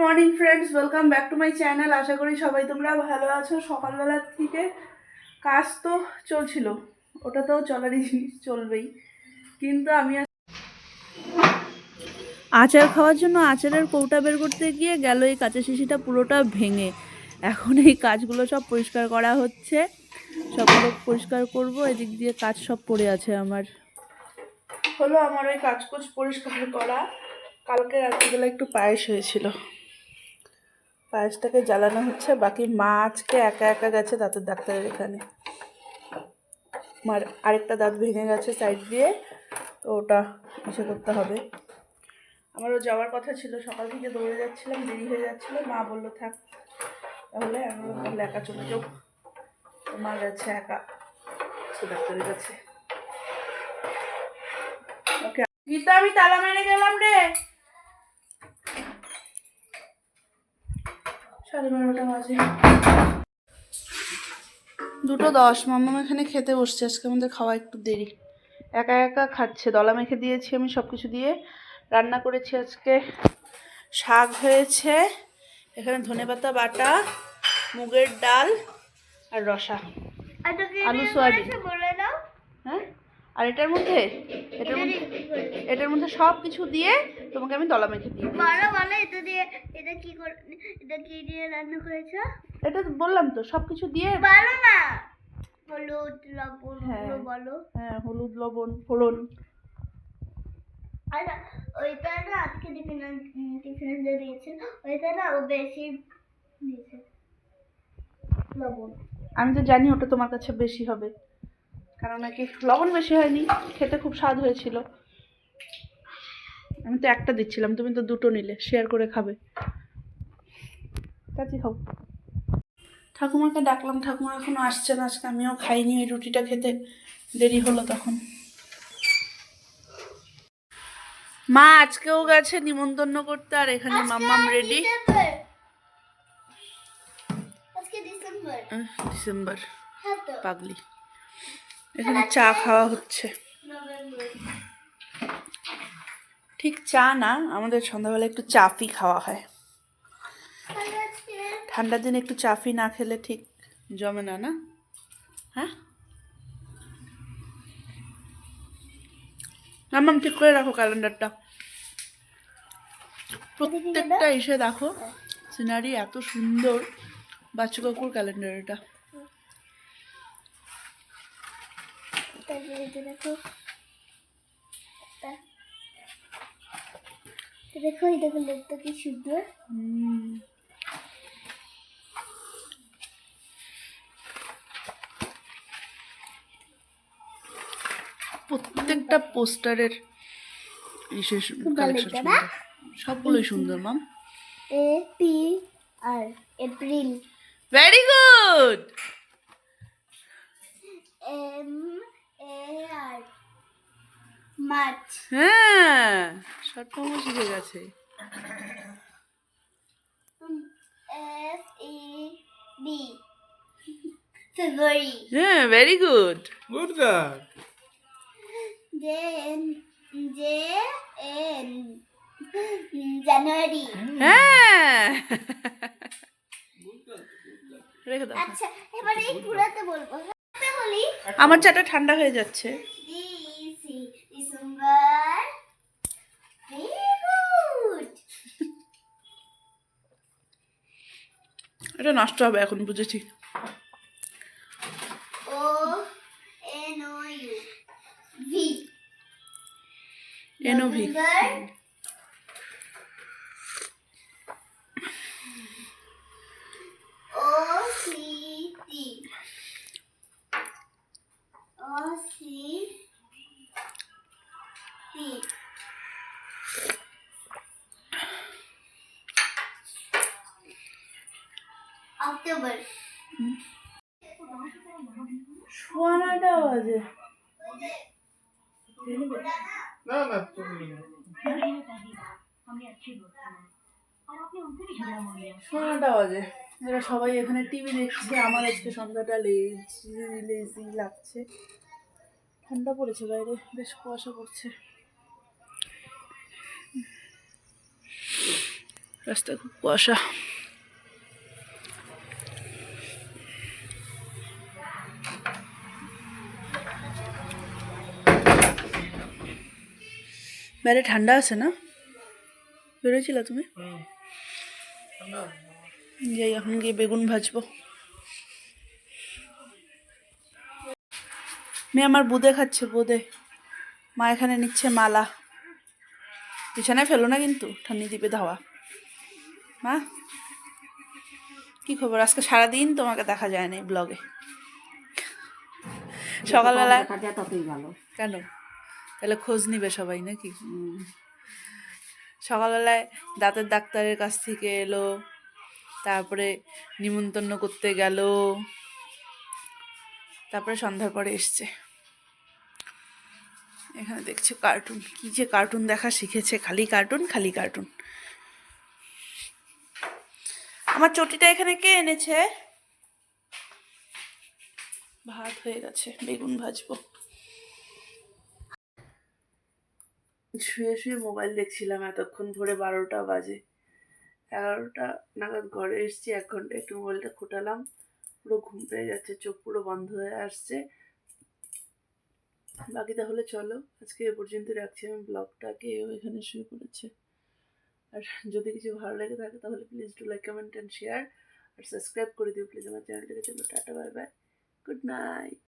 Morning friends, welcome back to my channel. আশা করি সবাই তোমরা ভালো আছো। সকালবেলা থেকে কাজ তো চলছিল, ওটা তো চলারই জিনিস, চলবেই। কিন্তু আমি আচার খাওয়ার জন্য আচারের কৌটা বের করতে গিয়ে গেল এই কাঁচা শিশিটা পুরোটা ভেঙে। এখন এই কাজগুলো সব পরিষ্কার করা হচ্ছে, সবগুলো পরিষ্কার করব। এদিক দিয়ে কাজ সব পড়ে আছে আমার। হলো আমার ওই কাজকুজ পরিষ্কার করা। কালকে রাত্রিবেলা একটু পায়েস হয়েছিল, পায়েসটাকে জ্বালানো হচ্ছে। বাকি মা আজকে একা একা গেছে দাঁতের ডাক্তারের এখানে। মার আরেকটা দাঁত ভেঙে গেছে সাইড দিয়ে, তো ওটা ইসে করতে হবে। আমারও যাওয়ার কথা ছিল, সকাল থেকে দৌড়ে যাচ্ছিলাম, দেরি হয়ে যাচ্ছিলো। মা বললো থাক, তাহলে আমি বললে একা চলে যাও। তো মা যাচ্ছে একা সে ডাক্তারের কাছে। ওকে গীতা, আমি তালা মেরে গেলাম রে। 12:30 বাজে, 2:10। মাম্মাম এখানে খেতে বসছে। আজকে আমাদের খাওয়া একটু দেরি, একা একা খাচ্ছে। দলা মেখে দিয়েছি আমি সব কিছু দিয়ে। রান্না করেছি আজকে, শাক হয়েছে, এখানে ধনেপাতা বাটা, মুগের ডাল আর রসা, আলু সয়াবিন। হ্যাঁ, আর এটার মধ্যে এটার মধ্যে সব কিছু দিয়ে তোমাকে আমি দলা মেখে দিই। এটা বললাম তো, সব কিছু দিয়ে। হলুদ লবণ, হ্যাঁ হলুদ লবণ ফোড়ন। আর ওইটা না আজকে টিফিনে যে দিয়েছে ওইটা না ও বেশি দিয়েছে লবণ। আমি তো জানি ওটা তোমার কাছে বেশি হবে, কারণ নাকি লবণ বেশি হয়নি, খেতে খুব স্বাদ হয়েছিল। আমি তো একটা দিচ্ছিলাম, তুমি তো দুটো নিলে, শেয়ার করে খাবে। কাচি খাও। ঠাকুমাকে ডাকলাম, ঠাকুমা এখনো আসছে না। আজকে আমিও খাইনি, ওই রুটিটা খেতে দেরি হলো তখন। মা আজকেও গেছে নিমন্ত্রণ করতে, আর এখানে মাম্মাম রেডি। ডিসেম্বর পাগলি। এখানে চা খাওয়া হচ্ছে, ঠিক চা না, আমাদের সন্ধ্যাবেলা একটু চাফি খাওয়া হয়। ঠান্ডার দিনে একটু চাফি না খেলে ঠিক জমে না, না? হ্যাঁ মাম্মাম, ঠিক করে রাখো ক্যালেন্ডারটা, প্রত্যেকটা এসে দেখো। সিনারি এত সুন্দর, বাচ্চু কাকুর ক্যালেন্ডার এটা। দেখো দেখো লোকটা কি সুন্দর। প্রত্যেকটা পোস্টারের বিশেষ কালেকশন সুন্দর, সবগুলোই সুন্দর। মাম AP R April, very good. M A R March, হ্যাঁ শর্ট ফর্মও শিখে গেছে। এফ ই বি ফেব্রুয়ারি, হ্যাঁ very good, good girl. J N জানুয়ারি, হ্যাঁ রেখে দাও। আচ্ছা এবারে এই পুরাতে বলবো, বলি। আমার চাটা ঠান্ডা হয়ে যাচ্ছে। ডিসেম্বর, এটা নষ্ট হবে এখন, বুঝেছি। O N O U V, N O V. O C T, O C T. October, সোয়ানাটা বাজে না না সোনাটা বাজে। এরা সবাই এখানে টিভি দেখছে, আমার আজকে সন্ধ্যাটা লেজি লাগছে। ঠান্ডা পড়েছে বাইরে, বেশ কুয়াশা পড়ছে। রাস্তায় খুব কুয়াশা। বাইরে ঠান্ডা আছে না? বেরোয়েছিল তুমি? যাই এখন গিয়ে বেগুন ভাজবো। মেয়ে আমার বোঁদে খাচ্ছে, বোঁদে। মা এখানে নিচ্ছে মালা। বিছানায় ফেলো না কিন্তু, ঠান্ডি দিবে ধাওয়া। মা কি খবর? আজকে সারাদিন তোমাকে দেখা যায় না ব্লগে। সকালবেলা ততই ভালো। কেন? তাহলে খোঁজ নিবে সবাই নাকি? সকালবেলায় দাঁতের ডাক্তারের কাছ থেকে এলো, তারপরে নিমন্ত্রণ করতে গেল, তারপরে সন্ধ্যার পরে এসছে। এখানে দেখছি কার্টুন, কি যে কার্টুন দেখা শিখেছে, খালি কার্টুন খালি কার্টুন। আমার চটিটা এখানে কে এনেছে? ভাত হয়ে গেছে, বেগুন ভাজবো। শুয়ে শুয়ে মোবাইল দেখছিলাম এতক্ষণ, ভোরে 12টা বাজে। 11টা নাগাদ ঘরে এসেছি, 1 ঘন্টা একটু মোবাইলটা খোটালাম, পুরো ঘুম পেয়ে যাচ্ছে, চোখ পুরো বন্ধ হয়ে আসছে। বাকি তাহলে চলো আজকে এ পর্যন্ত রাখছি আমি ব্লগটাকে। এখানে শুয়ে পড়েছে। আর যদি কিছু ভালো লেগে থাকে তাহলে please do like, comment and share, আর সাবস্ক্রাইব করে দিও প্লিজ আমার চ্যানেলটাকে। চলো টাটা, বাই বাই, গুড নাইট।